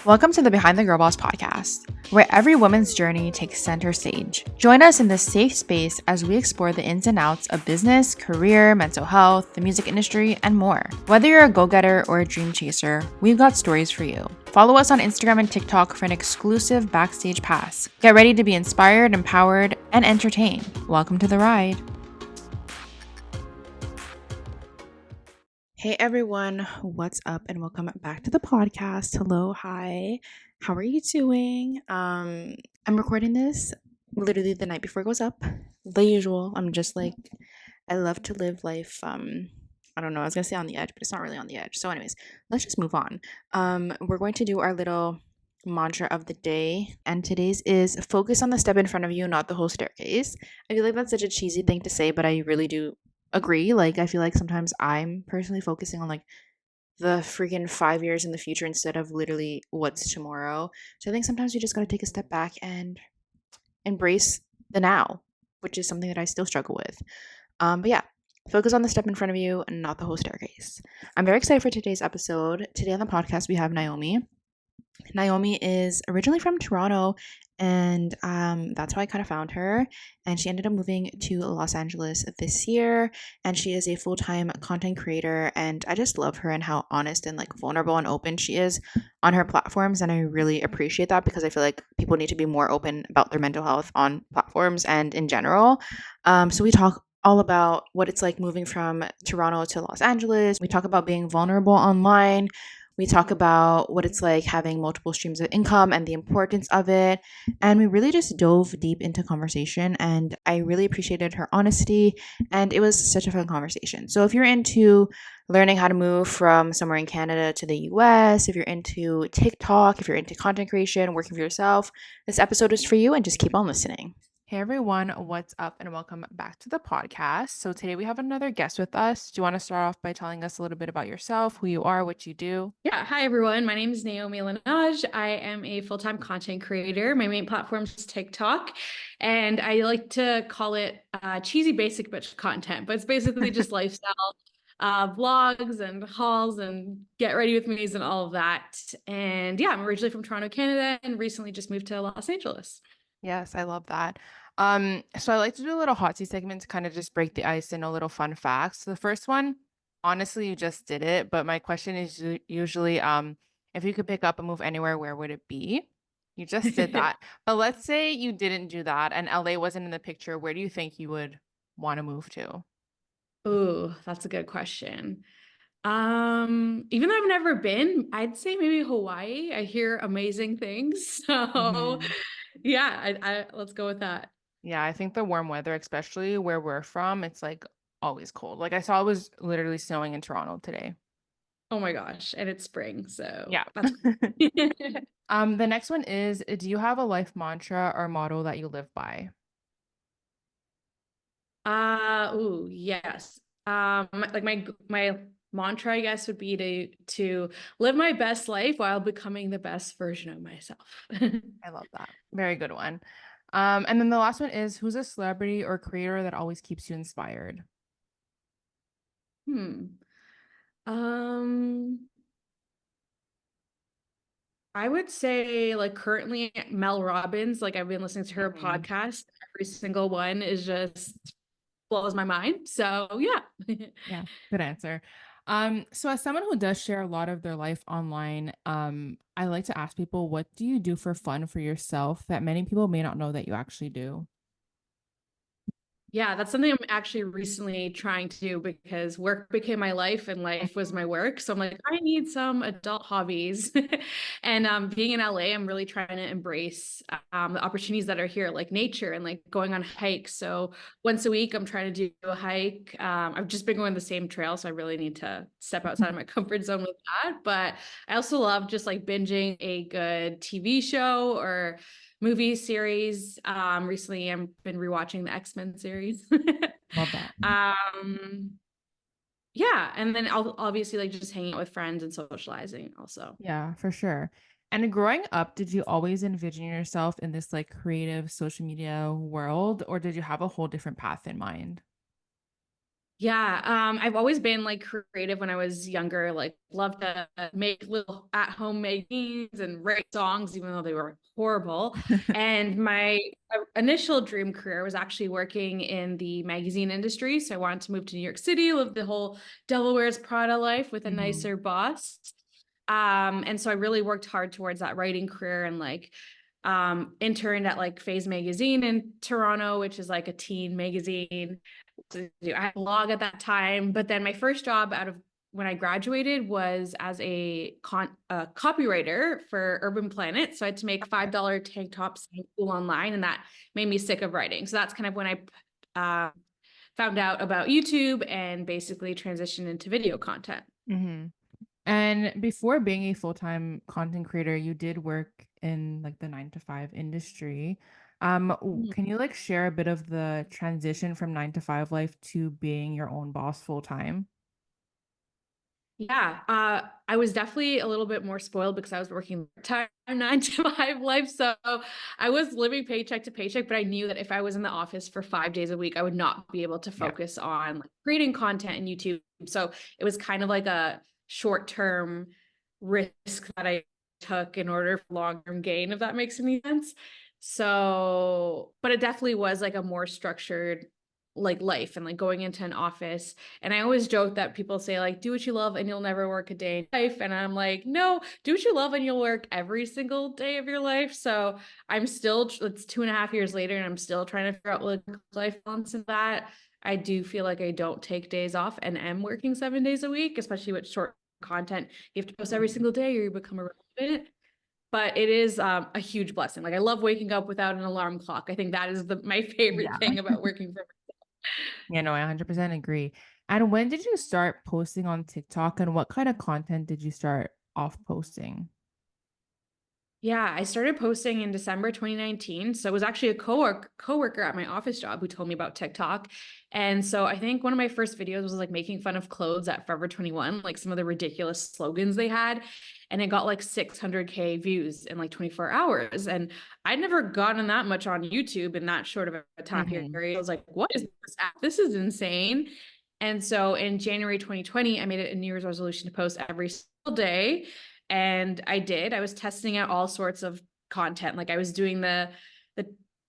Welcome to the Behind the Girl Boss podcast, where every woman's journey takes center stage. Join us in this safe space as we explore the ins and outs of business, career, mental health, the music industry, and more. Whether you're a go-getter or a dream chaser, we've got stories for you. Follow us on Instagram and TikTok for an exclusive backstage pass. Get ready to be inspired, empowered, and entertained. Welcome to the ride. Hey everyone, what's up and welcome back to the podcast. Hello, hi. How are you doing? I'm recording this literally the night before it goes up. The usual. I'm just like I love to live life I don't know, I was going to say on the edge, but it's not really on the edge. So anyways, let's just move on. We're going to do our little mantra of the day, and today's is focus on the step in front of you, not the whole staircase. I feel like that's such a cheesy thing to say, but I really do agree. Like, I feel like sometimes I'm personally focusing on like the freaking 5 years in the future instead of literally what's tomorrow. So I think sometimes you just got to take a step back and embrace the now, which is something that I still struggle with. But yeah, focus on the step in front of you and not the whole staircase. I'm very excited for today's episode. Today on the podcast, we have Naomi. Naomi is originally from Toronto, and that's how I kind of found her. And she ended up moving to Los Angeles this year, and she is a full-time content creator. And I just love her and how honest and like vulnerable and open she is on her platforms. And I really appreciate that because I feel like people need to be more open about their mental health on platforms and in general. So we talk all about what it's like moving from Toronto to Los Angeles. We talk about being vulnerable online. We talk about what it's like having multiple streams of income and the importance of it. And we really just dove deep into conversation, and I really appreciated her honesty, and it was such a fun conversation. So if you're into learning how to move from somewhere in Canada to the US, if you're into TikTok, if you're into content creation, working for yourself, this episode is for you, and just keep on listening. Hey everyone, what's up and welcome back to the podcast. So today we have another guest with us. Do you want to start off by telling us a little bit about yourself, who you are, what you do? Yeah. Hi, everyone. My name is Naomi Leanage. I am a full-time content creator. My main platform is TikTok, and I like to call it cheesy basic bitch content, but it's basically just lifestyle vlogs and hauls and get ready with me's and all of that. And yeah, I'm originally from Toronto, Canada, and recently just moved to Los Angeles. Yes, I love that. So I like to do a little hot seat segment to kind of just break the ice and a little fun facts. So the first one, honestly, you just did it, but my question is usually, if you could pick up and move anywhere, where would it be? You just did that. But let's say you didn't do that and LA wasn't in the picture, where do you think you would want to move to? Ooh, that's a good question. Even though I've never been, I'd say maybe Hawaii. I hear amazing things. So Mhm. yeah, I let's go with that. Yeah, I think the warm weather, especially where we're from, it's like always cold. Like I saw it was literally snowing in Toronto today. Oh my gosh, and it's spring, so Yeah. that's The next one is, do you have a life mantra or motto that you live by? ooh, yes. Like my mantra, I guess, would be to live my best life while becoming the best version of myself. I love that. Very good one. And then the last one is, who's a celebrity or creator that always keeps you inspired? Hmm. Um, I would say like currently Mel Robbins, like I've been listening to her Mhm. podcast. Every single one is just blows my mind. So yeah. Yeah, good answer. So as someone who does share a lot of their life online, I like to ask people, what do you do for fun for yourself that many people may not know that you actually do? Yeah, that's something I'm actually recently trying to do because work became my life and life was my work. So I'm like, I need some adult hobbies. And being in LA, I'm really trying to embrace the opportunities that are here, like nature and like going on hikes. So once a week, I'm trying to do a hike. I've just been going the same trail, so I really need to step outside of my comfort zone with that. But I also love just like binging a good TV show or movie series. Recently I've been rewatching the X-Men series. Love that. um, yeah, and then I'll obviously like just hanging out with friends and socializing also. Yeah, for sure. And growing up, did you always envision yourself in this like creative social media world, or did you have a whole different path in mind? Yeah, I've always been like creative when I was younger, like loved to make little at-home magazines and write songs, even though they were horrible. And my initial dream career was actually working in the magazine industry. So I wanted to move to New York City, live the whole Delaware's Prada life with a Hmm. nicer boss. And so I really worked hard towards that writing career and like interned at like Phase Magazine in Toronto, which is like a teen magazine. I had a blog at that time, but then my first job out of when I graduated was as a copywriter for Urban Planet. So I had to make $5 tank tops online, and that made me sick of writing. So that's kind of when I found out about YouTube and basically transitioned into video content. Hmm. And before being a full-time content creator, you did work in like the 9 to 5 industry. Can you like share a bit of the transition from 9 to 5 life to being your own boss full time? Yeah, I was definitely a little bit more spoiled because I was working time 9 to 5 life. So I was living paycheck to paycheck, but I knew that if I was in the office for 5 days a week, I would not be able to Yeah. focus on like creating content in YouTube. So it was kind of like a short-term risk that I took in order for long-term gain, if that makes any sense. So, but it definitely was like a more structured like life and like going into an office. And I always joke that people say, like, do what you love and you'll never work a day in life. And I'm like, no, do what you love and you'll work every single day of your life. So I'm still, it's 2.5 years later, and I'm still trying to figure out what life balance in that. I do feel like I don't take days off and am working 7 days a week, especially with short content. You have to post every single day or you become irrelevant. But it is a huge blessing. Like I love waking up without an alarm clock. I think that is my favorite Yeah. thing about working for. Yeah, no, I 100% agree. And when did you start posting on TikTok and what kind of content did you start off posting? Yeah, I started posting in December 2019. So it was actually a coworker at my office job who told me about TikTok. And so I think one of my first videos was like making fun of clothes at Forever 21, like some of the ridiculous slogans they had. And it got like 600K views in like 24 hours. And I'd never gotten that much on YouTube in that short of a time period. Hmm. I was like, what is this app? This is insane. And so in January 2020, I made it a New Year's resolution to post every single day. And I did. I was testing out all sorts of content. Like I was doing the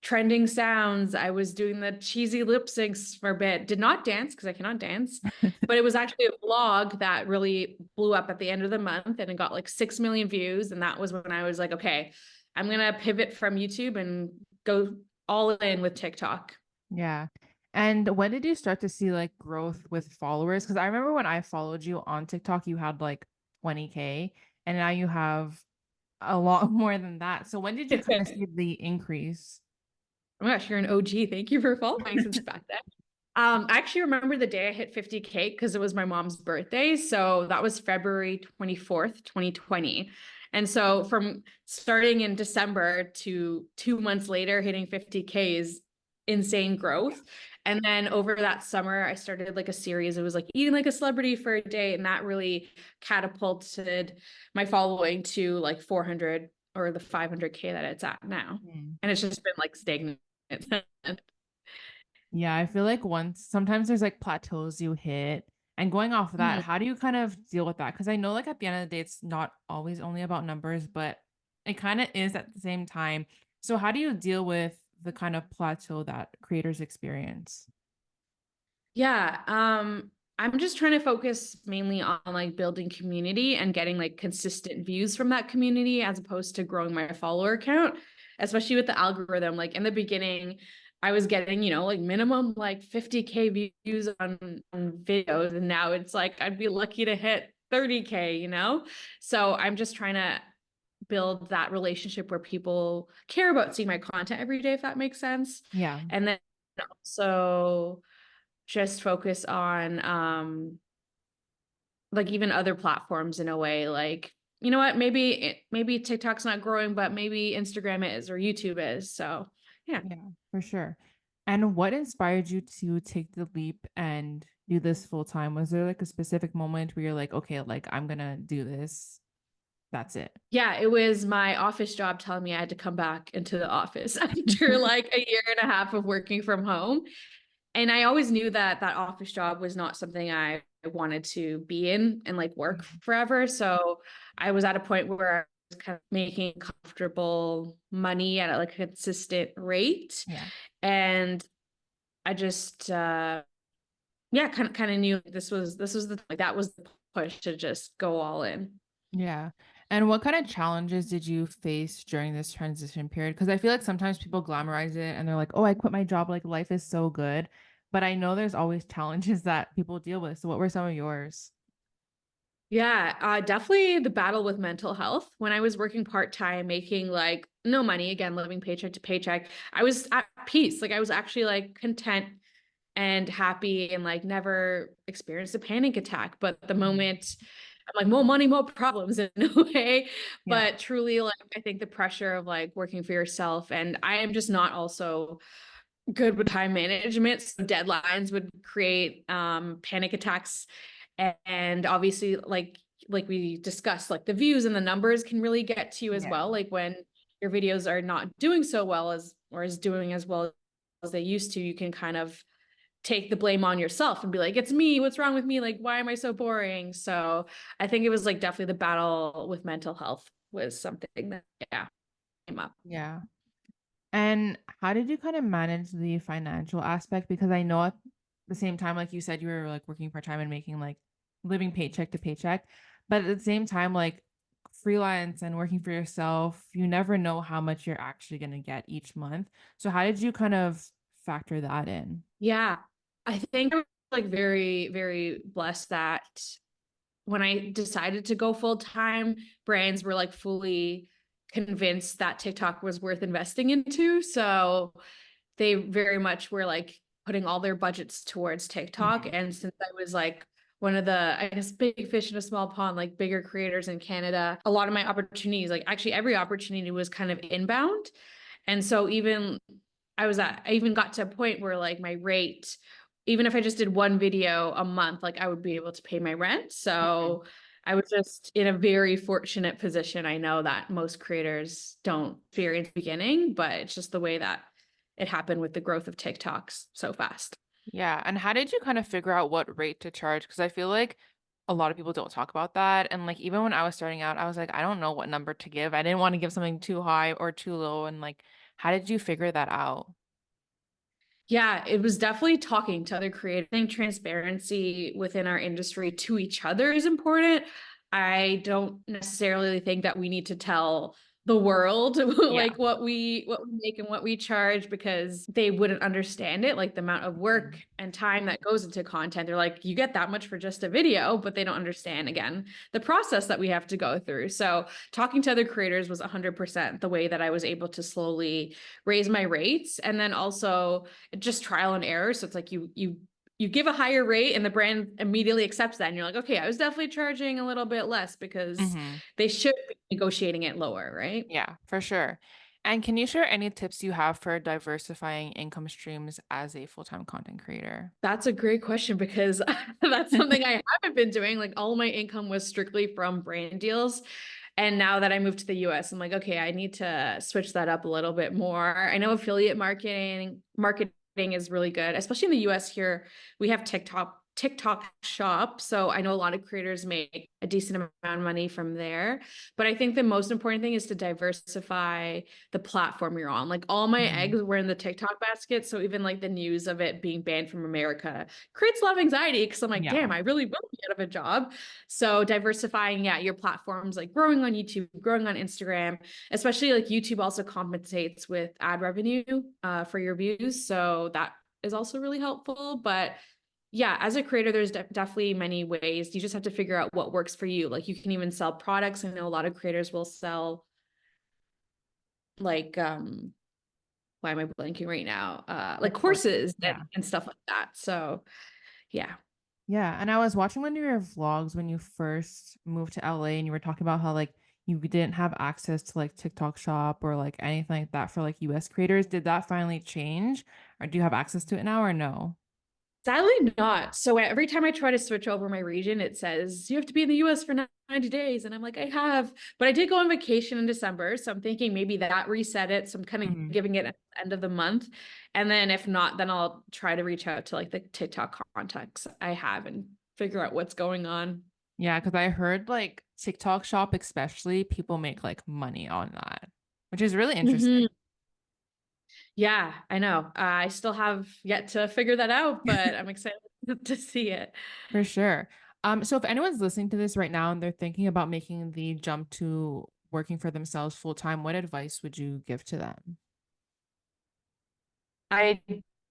trending sounds. I was doing the cheesy lip syncs for a bit. Did not dance because I cannot dance. But it was actually a vlog that really blew up at the end of the month, and it got like 6 million views. And that was when I was like, okay, I'm gonna pivot from YouTube and go all in with TikTok. Yeah. And when did you start to see like growth with followers? Because I remember when I followed you on TikTok, you had like 20K and now you have a lot more than that. So when did you kind of see the increase? Oh my gosh, you're an OG. Thank you for following since back then. I actually remember the day I hit 50K because it was my mom's birthday. So that was February 24th, 2020. And so from starting in December to 2 months later, hitting 50K is insane growth. And then over that summer, I started like a series. It was like eating like a celebrity for a day. And that really catapulted my following to like 400 or the 500K that it's at now. Mm. And it's just been like stagnant. Yeah, I feel like once sometimes there's like plateaus you hit. And going off of that, Mhm. how do you kind of deal with that? Because I know like at the end of the day, it's not always only about numbers, but it kind of is at the same time. So how do you deal with the kind of plateau that creators experience? Yeah, I'm just trying to focus mainly on like building community and getting like consistent views from that community as opposed to growing my follower count, especially with the algorithm. Like in the beginning, I was getting, like minimum like 50K views on videos, and now it's like I'd be lucky to hit 30K. So I'm just trying to build that relationship where people care about seeing my content every day, if that makes sense. Yeah. And then also just focus on like even other platforms in a way, like you know what, maybe TikTok's not growing, but maybe Instagram is or YouTube is. So yeah. Yeah, for sure. And what inspired you to take the leap and do this full time? Was there like a specific moment where you're like, okay, like I'm gonna do this. That's it. Yeah, it was my office job telling me I had to come back into the office after like a year and a half of working from home. And I always knew that that office job was not something I wanted to be in and like work Mhm. forever. So I was at a point where I was kind of making comfortable money at like a consistent rate. Yeah. And I just yeah, kind of knew this was the like that was the push to just go all in. Yeah. And what kind of challenges did you face during this transition period? Because I feel like sometimes people glamorize it and they're like, oh, I quit my job. Like life is so good. But I know there's always challenges that people deal with. So what were some of yours? Yeah, definitely the battle with mental health. When I was working part-time, making like no money, again, living paycheck to paycheck, I was at peace. Like I was actually like content and happy and like never experienced a panic attack. But the Mhm. moment I'm like, more money, more problems in a way. Yeah. But truly, like, I think the pressure of like working for yourself, and I am just not also good with time management. So deadlines would create panic attacks. And obviously, like we discussed, like the views and the numbers can really get to you as Yeah. well. Like when your videos are not doing so well as or is doing as well as they used to, you can kind of take the blame on yourself and be like, it's me, what's wrong with me? Like, why am I so boring? So I think it was like definitely the battle with mental health was something that yeah came up. Yeah. And how did you kind of manage the financial aspect? Because I know at the same time, like you said, you were like working part time and making like living paycheck to paycheck. But at the same time, like freelance and working for yourself, you never know how much you're actually going to get each month. So how did you kind of factor that in? Yeah. I think I was like very, very blessed that when I decided to go full time, brands were like fully convinced that TikTok was worth investing into. So they very much were like putting all their budgets towards TikTok. Mhm. And since I was like one of the, I guess, big fish in a small pond, like bigger creators in Canada, a lot of my opportunities, like actually every opportunity was kind of inbound. And so I even got to a point where like my rate, even if I just did one video a month, like I would be able to pay my rent. Mhm. So I was just in a very fortunate position. I know that most creators don't experience beginning, but it's just the way that it happened with the growth of TikToks so fast. Yeah. And how did you kind of figure out what rate to charge? Because I feel like a lot of people don't talk about that. And like even when I was starting out, I was like, I don't know what number to give. I didn't want to give something too high or too low. And like, how did you figure that out? Yeah, it was definitely talking to other creators. I think transparency within our industry to each other is important. I don't necessarily think that we need to tell the world Yeah. like what we make and what we charge because they wouldn't understand it, like the amount of work Mhm. and time that goes into content. They're like, you get that much for just a video, but they don't understand again the process that we have to go through. So talking to other creators was 100% the way that I was able to slowly raise my rates. And then also just trial and error. So it's like you give a higher rate and the brand immediately accepts that. And you're like, okay, I was definitely charging a little bit less because Hmm. they should be negotiating it lower, right? Yeah, for sure. And can you share any tips you have for diversifying income streams as a full-time content creator? That's a great question because that's something I haven't been doing. Like all my income was strictly from brand deals. And now that I moved to the US, I'm like, okay, I need to switch that up a little bit more. I know affiliate marketing is really good, especially in the US here. We have TikTok shop. So I know a lot of creators make a decent amount of money from there. But I think the most important thing is to diversify the platform you're on. Like all my Mhm. eggs were in the TikTok basket. So even like the news of it being banned from America creates a lot of anxiety because I'm like, Yeah. damn, I really will be out of a job. So diversifying, yeah, your platforms, like growing on YouTube, growing on Instagram, especially like YouTube also compensates with ad revenue for your views. So that is also really helpful. But yeah, as a creator, there's definitely many ways. You just have to figure out what works for you. Like you can even sell products. I know a lot of creators will sell like why am I blanking right now? Like Like course. courses Yeah. and stuff like that. So yeah. Yeah, and I was watching one of your vlogs when you first moved to LA and you were talking about how like you didn't have access to like TikTok shop or like anything like that for like US creators. Did that finally change? Or do you have access to it now or no? Sadly not. So every time I try to switch over my region, it says you have to be in the US for 90 days. And I'm like, I have, but I did go on vacation in December. So I'm thinking maybe that reset it. So I'm kind of Mhm. giving it at the end of the month. And then if not, then I'll try to reach out to like the TikTok contacts I have and figure out what's going on. Yeah, because I heard like TikTok shop, especially, people make like money on that, which is really interesting. Mhm. Yeah, I know. I still have yet to figure that out, but I'm excited to see it. For sure. So if anyone's listening to this right now and they're thinking about making the jump to working for themselves full time, what advice would you give to them? I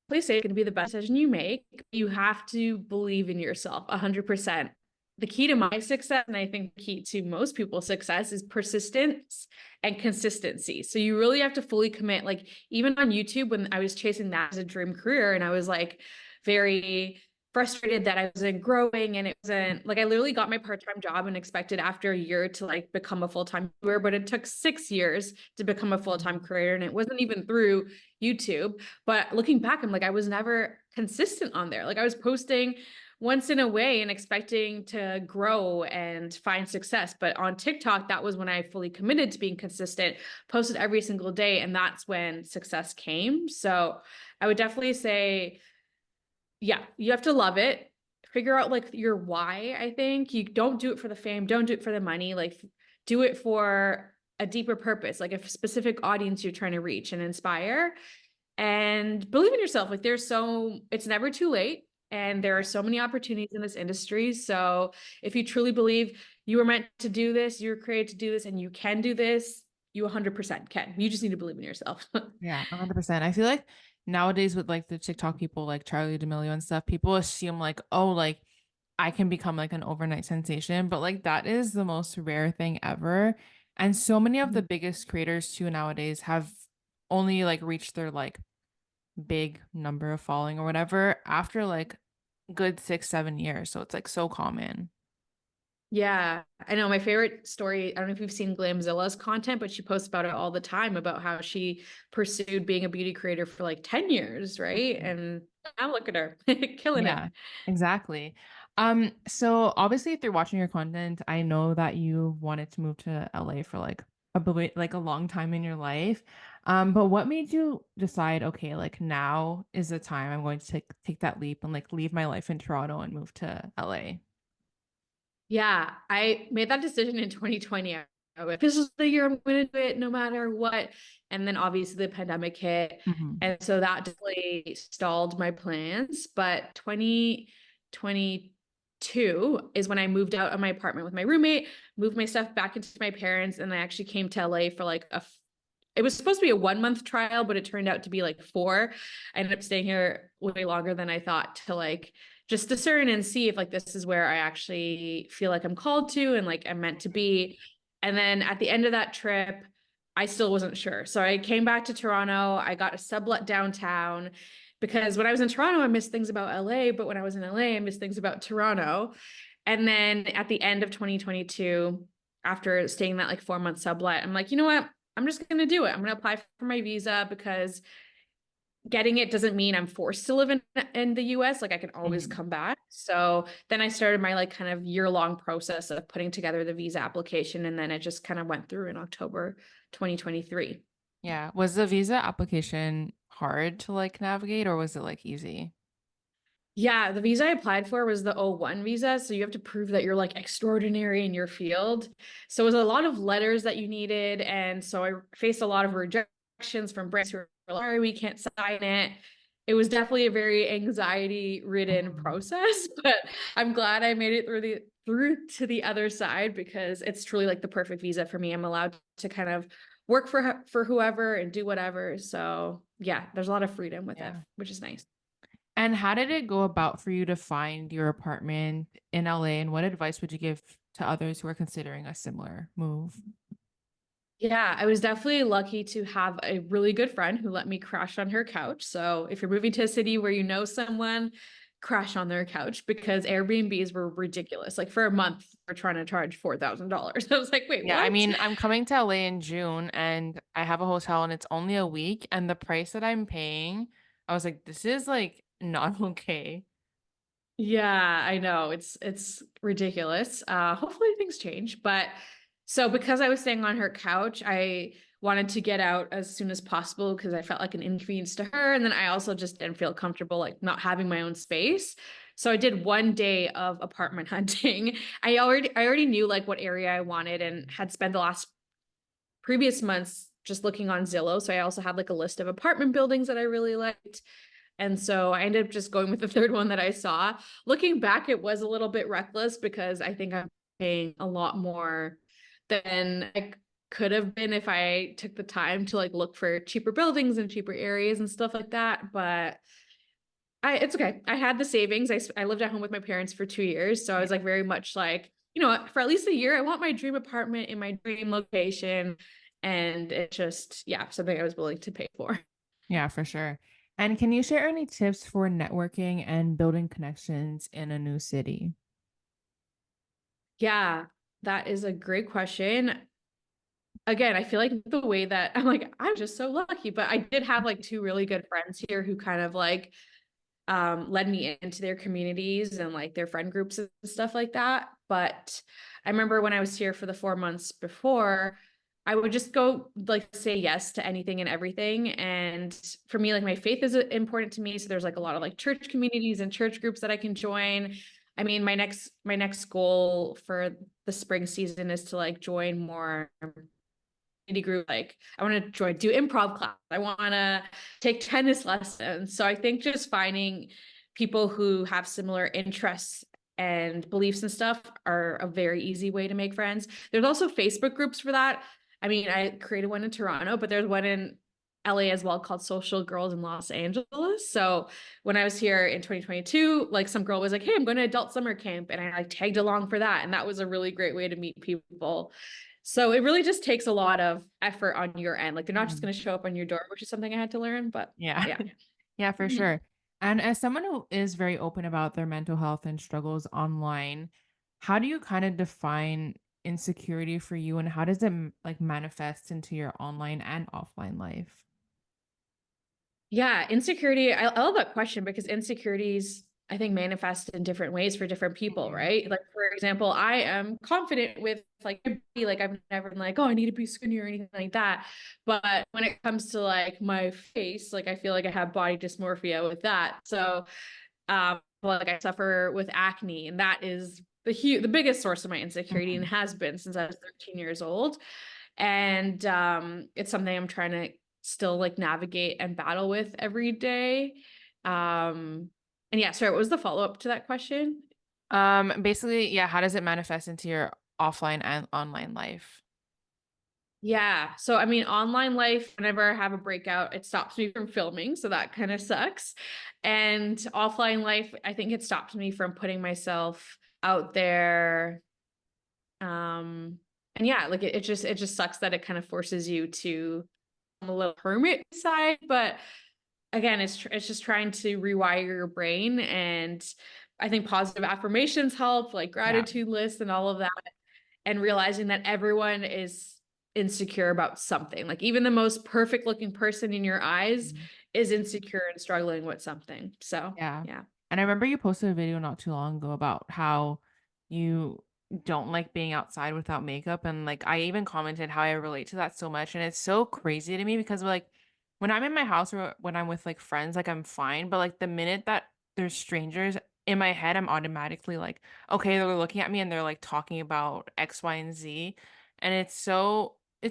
please say it's going to be the best decision you make. You have to believe in yourself 100%. The key to my success, and I think the key to most people's success, is persistence and consistency. So you really have to fully commit. Like even on YouTube, when I was chasing that as a dream career, and I was like very frustrated that I wasn't growing and it wasn't like I literally got my part-time job and expected after a year to like become a full-time career, but it took 6 years to become a full-time Mhm. career. And it wasn't even through YouTube. But looking back, I'm like, I was never consistent on there. Like I was posting once in a way and expecting to grow and find success. But on TikTok, that was when I fully committed to being consistent, posted every single day. And that's when success came. So I would definitely say, yeah, you have to love it. Figure out like your why, I think. You don't do it for the fame, don't do it for the money. Like do it for a deeper purpose, like a specific audience you're trying to reach and inspire. And believe in yourself. Like it's never too late. And there are so many opportunities in this industry. So if you truly believe you were meant to do this, you were created to do this, and you can do this, you 100% can. You just need to believe in yourself. Yeah, 100%. I feel like nowadays with like the TikTok people like Charlie D'Amelio and stuff, people assume like, oh, like I can become like an overnight sensation, but like that is the most rare thing ever. And so many of the biggest creators too nowadays have only like reached their like big number of following or whatever after like good 6, 7 years. So it's like so common. Yeah, I know my favorite story. I don't know if you've seen Glamzilla's content, but she posts about it all the time about how she pursued being a beauty creator for like 10 years, right? Mhm. And now look at her, killing it. Yeah, exactly. So obviously if you're watching your content, I know that you wanted to move to LA for like a long time in your life. But what made you decide, okay, like now is the time I'm going to take that leap and like leave my life in Toronto and move to LA? Yeah, I made that decision in 2020. I went, this is the year I'm going to do it no matter what. And then obviously the pandemic hit. Hmm. And so that definitely stalled my plans. But 2022 is when I moved out of my apartment with my roommate, moved my stuff back into my parents, and I actually came to LA for like it was supposed to be a 1 month trial, but it turned out to be like four. I ended up staying here way longer than I thought to like just discern and see if like this is where I actually feel like I'm called to and like I'm meant to be. And then at the end of that trip, I still wasn't sure. So I came back to Toronto. I got a sublet downtown because when I was in Toronto, I missed things about LA, but when I was in LA, I missed things about Toronto. And then at the end of 2022, after staying that like 4 month sublet, I'm like, you know what? I'm just going to do it. I'm going to apply for my visa because getting it doesn't mean I'm forced to live in the US. Like I can always Hmm. come back. So then I started my like kind of year-long process of putting together the visa application. And then it just kind of went through in October 2023. Yeah. Was the visa application hard to like navigate or was it like easy? Yeah, the visa I applied for was the O1 visa. So you have to prove that you're like extraordinary in your field. So it was a lot of letters that you needed. And so I faced a lot of rejections from brands who were like, sorry, we can't sign it. It was definitely a very anxiety-ridden Mhm. process, but I'm glad I made it through to the other side because it's truly like the perfect visa for me. I'm allowed to kind of work for whoever and do whatever. So yeah, there's a lot of freedom with it, Yeah. which is nice. And how did it go about for you to find your apartment in LA? And what advice would you give to others who are considering a similar move? Yeah, I was definitely lucky to have a really good friend who let me crash on her couch. So if you're moving to a city where you know someone, crash on their couch because Airbnbs were ridiculous. Like for a month, we're trying to charge $4,000. I was like, wait, Yeah, I what? mean, I'm coming to LA in June and I have a hotel and it's only a week. And the price that I'm paying, I was like, this is like not okay. Yeah, I know. It's ridiculous. Hopefully things change. But so because I was staying on her couch, I wanted to get out as soon as possible because I felt like an inconvenience to her. And then I also just didn't feel comfortable like not having my own space. So I did one day of apartment hunting. I already knew like what area I wanted and had spent the last previous months just looking on Zillow. So I also had like a list of apartment buildings that I really liked. And so I ended up just going with the third one that I saw. Looking back, it was a little bit reckless because I think I'm paying a lot more than I could have been if I took the time to like look for cheaper buildings and cheaper areas and stuff like that. But it's okay. I had the savings. I lived at home with my parents for 2 years. So I Yeah. was like very much like, you know what, for at least a year, I want my dream apartment in my dream location. And it just, yeah, something I was willing to pay for. Yeah, for sure. And can you share any tips for networking and building connections in a new city? Yeah, that is a great question. Again, I feel like the way that I'm just so lucky, but I did have like two really good friends here who kind of like led me into their communities and like their friend groups and stuff like that. But I remember when I was here for the 4 months before, I would just go like say yes to anything and everything. And for me, like my faith is important to me. So there's like a lot of like church communities and church groups that I can join. I mean, my next goal for the spring season is to like join more group. Like I want to do improv class. I want to take tennis lessons. So I think just finding people who have similar interests and beliefs and stuff are a very easy way to make friends. There's also Facebook groups for that. I mean, I created one in Toronto, but there's one in LA as well called Social Girls in Los Angeles. So when I was here in 2022, like some girl was like, "Hey, I'm going to adult summer camp." And I like tagged along for that. And that was a really great way to meet people. So it really just takes a lot of effort on your end. Like they're not just Mhm. going to show up on your door, which is something I had to learn, but Yeah. yeah. Yeah, for Mhm. sure. And as someone who is very open about their mental health and struggles online, how do you kind of define insecurity for you and how does it like manifest into your online and offline life? Yeah, insecurity. I love that question because insecurities, I think, manifest in different ways for different people, Mhm. right? Like, for example, I am confident with like my body, like I've never been like, oh, I need to be skinny or anything like that. But when it comes to like my face, like I feel like I have body dysmorphia with that. So like I suffer with acne, and that is the biggest source of my insecurity and Mhm. has been since I was 13 years old. And it's something I'm trying to still like navigate and battle with every day. And yeah, sorry, what was the follow-up to that question? Basically, yeah, how does it manifest into your offline and online life? Yeah. So, I mean, online life, whenever I have a breakout, it stops me from filming. So that kind of sucks. And offline life, I think it stops me from putting myself out there. And yeah, like it just sucks that it kind of forces you to a little hermit side, but again, it's just trying to rewire your brain. And I think positive affirmations help, like Yeah. gratitude lists and all of that, and realizing that everyone is insecure about something. Like even the most perfect looking person in your eyes Mhm. is insecure and struggling with something. So Yeah. yeah. And I remember you posted a video not too long ago about how you don't like being outside without makeup. And like I even commented how I relate to that so much. And it's so crazy to me because like when I'm in my house or when I'm with like friends, like I'm fine. But like the minute that there's strangers in my head, I'm automatically like, okay, they're looking at me and they're like talking about X, Y, and Z. And it's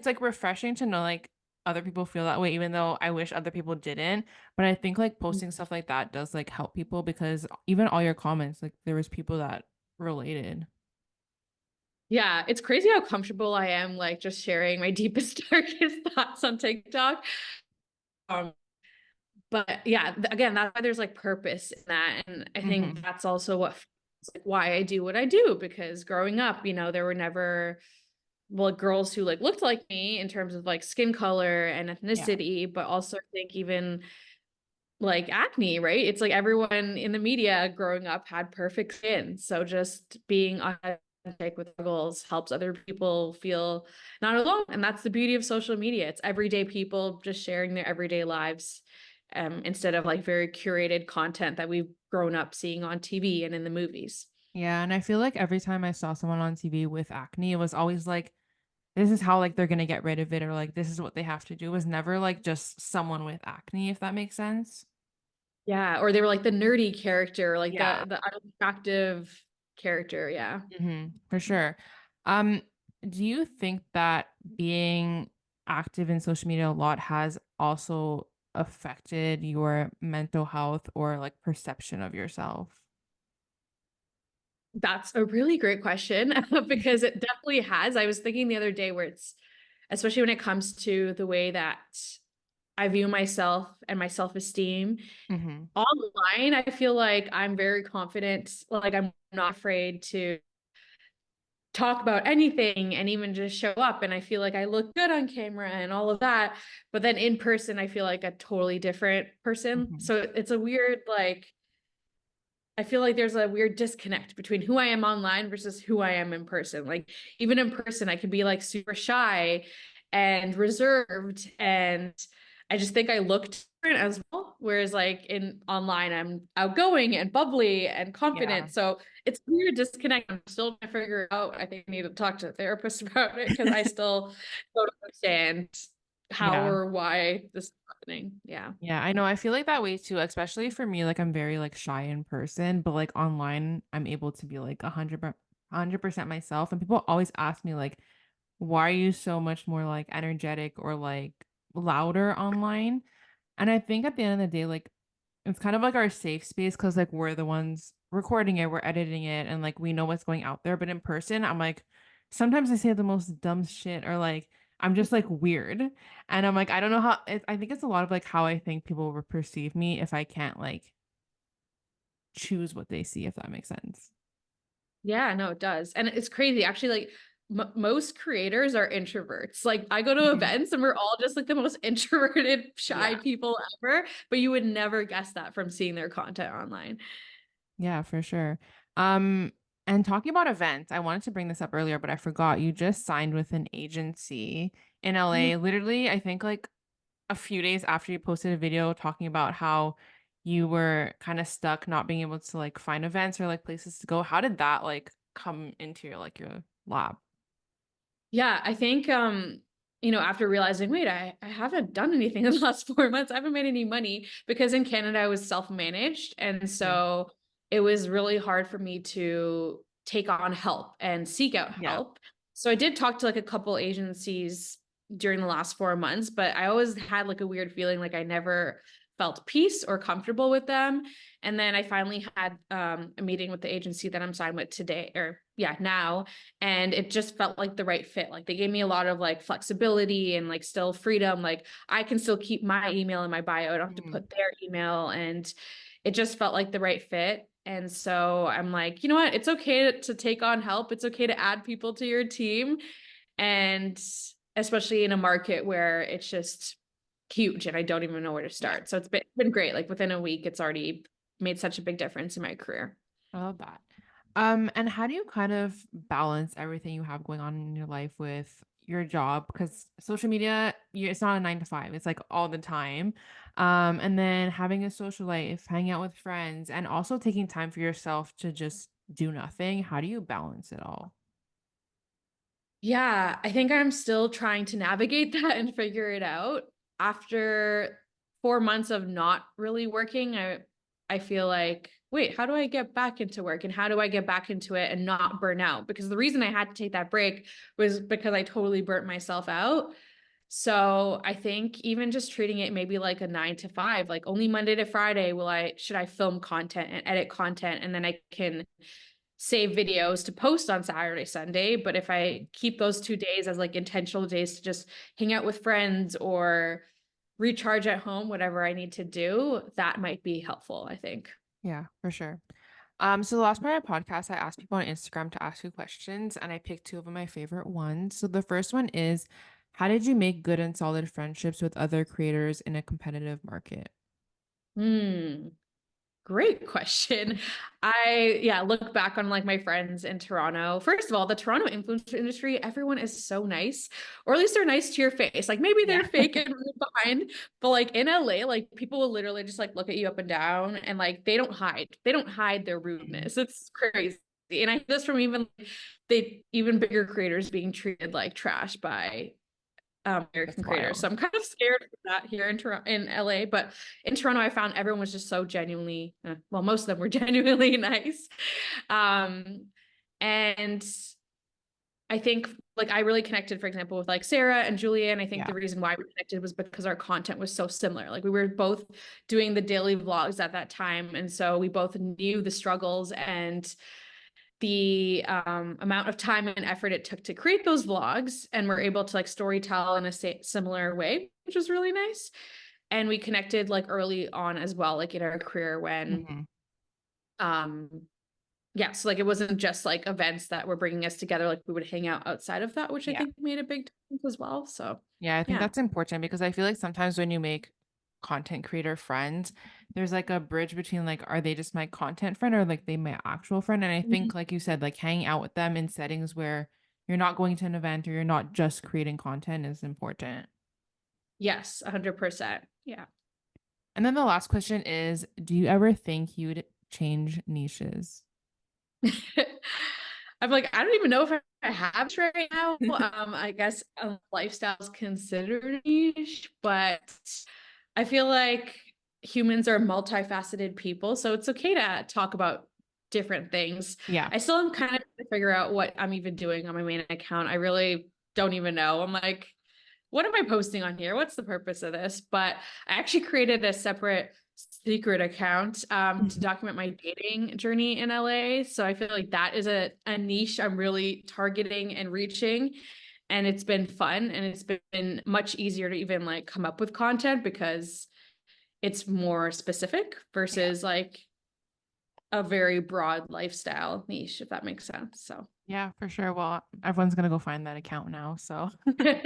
like refreshing to know like other people feel that way, even though I wish other people didn't. But I think, like, posting stuff like that does, like, help people because even all your comments, like, there was people that related. Yeah, it's crazy how comfortable I am, like just sharing my deepest, darkest thoughts on TikTok. Um, but yeah, again, that's why there's like purpose in that. And I think Mhm. that's also like why I do what I do, because growing up, there were never well girls who like looked like me in terms of like skin color and Yeah. ethnicity, but also I think even like acne, right? It's like everyone in the media growing up had perfect skin. So just being authentic with struggles helps other people feel not alone. And that's the beauty of social media. It's everyday people just sharing their everyday lives. instead of like very curated content that we've grown up seeing on TV and in the movies. Yeah, and I feel like every time I saw someone on TV with acne, it was always like, this is how like they're gonna get rid of it, or like this is what they have to do. It was never like just someone with acne, if that makes sense. Yeah, or they were like the nerdy character, like Yeah. the unattractive character. Yeah. For sure. Um, do you think that being active in social media a lot has also affected your mental health or like perception of yourself? That's a really great question because it definitely has. I was thinking the other day where it's, especially when it comes to the way that I view myself and my self-esteem hmm online, I feel like I'm very confident. Like I'm not afraid to talk about anything and even just show up. And I feel like I look good on camera and all of that. But then in person, I feel like a totally different person. hmm So it's a weird, like, I feel like there's a weird disconnect between who I am online versus who I am in person. Like even in person, I can be like super shy and reserved, and I just think I look different as well. Whereas like in online, I'm outgoing and bubbly and Yeah. confident. So it's a weird disconnect. I'm still trying to figure it out. I think I need to talk to a therapist about it because I still don't understand how Yeah. or why this is happening. Yeah. Yeah, I know. I feel like that way too, especially for me. Like I'm very like shy in person, but like online, I'm able to be like 100% myself. And people always ask me like, why are you so much more like energetic or like louder online? And I think at the end of the day, like it's kind of like our safe space because like we're the ones recording it, we're editing it, and like we know what's going out there. But in person, I'm like, sometimes I say the most dumb shit or like I'm just like weird. And I'm like, I don't know how I think it's a lot of like how I think people will perceive me if I can't like choose what they see, if that makes sense. Yeah, no, it does. And it's crazy. Actually, like m most creators are introverts. Like I go to Mhm. events and we're all just like the most introverted, shy Yeah. people ever, but you would never guess that from seeing their content online. Yeah, for sure. Um, and talking about events, I wanted to bring this up earlier, but I forgot. You just signed with an agency in Mm. LA. Literally, I think like a few days after you posted a video talking about how you were kind of stuck not being able to like find events or like places to go. How did that like come into your lab? Yeah, I think after realizing, wait, I haven't done anything in the last 4 months. I haven't made any money because in Canada I was self-managed. And Mhm. so it was really hard for me to take on help and seek out Yeah. help. So I did talk to like a couple agencies during the last 4 months, but I always had like a weird feeling like I never felt peace or comfortable with them. And then I finally had a meeting with the agency that I'm signed with today, or yeah, now, and it just felt like the right fit. Like they gave me a lot of like flexibility and like still freedom. Like I can still keep my email in my bio. I don't have to Mhm. put their email, and it just felt like the right fit. And so I'm like, you know what? It's okay to take on help. It's okay to add people to your team. And especially in a market where it's just huge and I don't even know where to Yeah. start. So it's been great. Like within a week, it's already made such a big difference in my career. I love that. And how do you kind of balance everything you have going on in your life with your job? Because social media, it's not a 9 to 5, it's like all the time. And then having a social life, hanging out with friends, and also taking time for yourself to just do nothing. How do you balance it all? Yeah, I think I'm still trying to navigate that and figure it out. After 4 months of not really working, I feel like, wait, how do I get back into work and how do I get back into it and not burn out? Because the reason I had to take that break was because I totally burnt myself out. So I think even just treating it maybe like a 9 to 5, like only Monday to Friday should I film content and edit content, and then I can save videos to post on Saturday, Sunday. But if I keep those 2 days as like intentional days to just hang out with friends or recharge at home, whatever I need to do, that might be helpful, I think. Yeah, for sure. So the last part of my podcast, I asked people on Instagram to ask you questions, and I picked two of my favorite ones. So the first one is, how did you make good and solid friendships with other creators in a competitive market? Hmm. Great question. Look back on like my friends in Toronto. First of all, the Toronto influencer industry, everyone is so nice, or at least they're nice to your face. Like maybe Yeah. they're fake and really behind, but like in LA, like people will literally just like look at you up and down, and like they don't hide. They don't hide their rudeness. It's crazy. And I hear this from even bigger creators being treated like trash by American That's creators. So wild. I'm kind of scared of that here in Toronto, in LA. But in Toronto, I found everyone was just so genuinely, well, most of them were genuinely nice. And I think like I really connected, for example, with like Sarah and Julia. And I think Yeah. the reason why we connected was because our content was so similar. Like we were both doing the daily vlogs at that time. And so we both knew the struggles and the amount of time and effort it took to create those vlogs, and we're able to like story tell in a similar way, which was really nice. And we connected like early on as well, like in our career when Mhm. um yeah, so like it wasn't just like events that were bringing us together, like we would hang out outside of that, which I Yeah. think made a big difference as well. So Yeah, I think yeah. that's important because I feel like sometimes when you make content creator friends, there's like a bridge between like, are they just my content friend or like they my actual friend? And I Mhm. think, like you said, like hanging out with them in settings where you're not going to an event or you're not just creating content is important. Yes, 100%. Yeah. And then the last question is, do you ever think you'd change niches? I'm like, I don't even know if I have it right now. I guess lifestyle is considered niche, but I feel like humans are multifaceted people, so it's okay to talk about different things. Yeah. I still am kind of trying to figure out what I'm even doing on my main account. I really don't even know. I'm like, what am I posting on here? What's the purpose of this? But I actually created a separate secret account to document my dating journey in LA. So I feel like that is a niche I'm really targeting and reaching. And it's been fun, and it's been much easier to even like come up with content because it's more specific Yeah. versus like a very broad lifestyle niche, if that makes sense. So Yeah, for sure. Well, everyone's gonna go find that account now. So, oh, like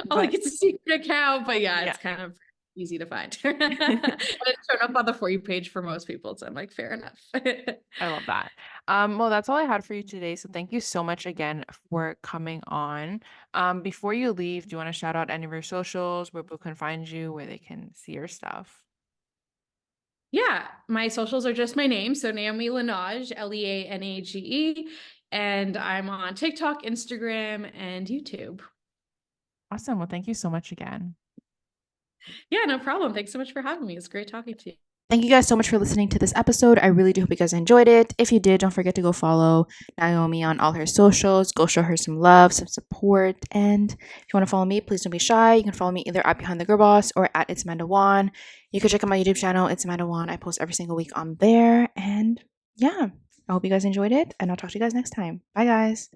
but it's a secret account, but yeah, yeah. it's kind of easy to find. And it's shown up on the For You page for most people. So I'm like, fair enough. I love that. Well, that's all I had for you today. So thank you so much again for coming on. Before you leave, do you want to shout out any of your socials where people can find you, where they can see your stuff? Yeah, my socials are just my name. So Naomi Leanage, Leanage. And I'm on TikTok, Instagram, and YouTube. Awesome. Well, thank you so much again. Yeah, no problem. Thanks so much for having me. It's great talking to you. Thank you guys so much for listening to this episode. I really do hope you guys enjoyed it. If you did, don't forget to go follow Naomi on all her socials. Go show her some love, some support. And if you want to follow me, please don't be shy. You can follow me either at Behind the Girl Boss or at It's Amanda Wan. You can check out my YouTube channel, It's Amanda Wan. I post every single week on there. And yeah, I hope you guys enjoyed it. And I'll talk to you guys next time. Bye, guys.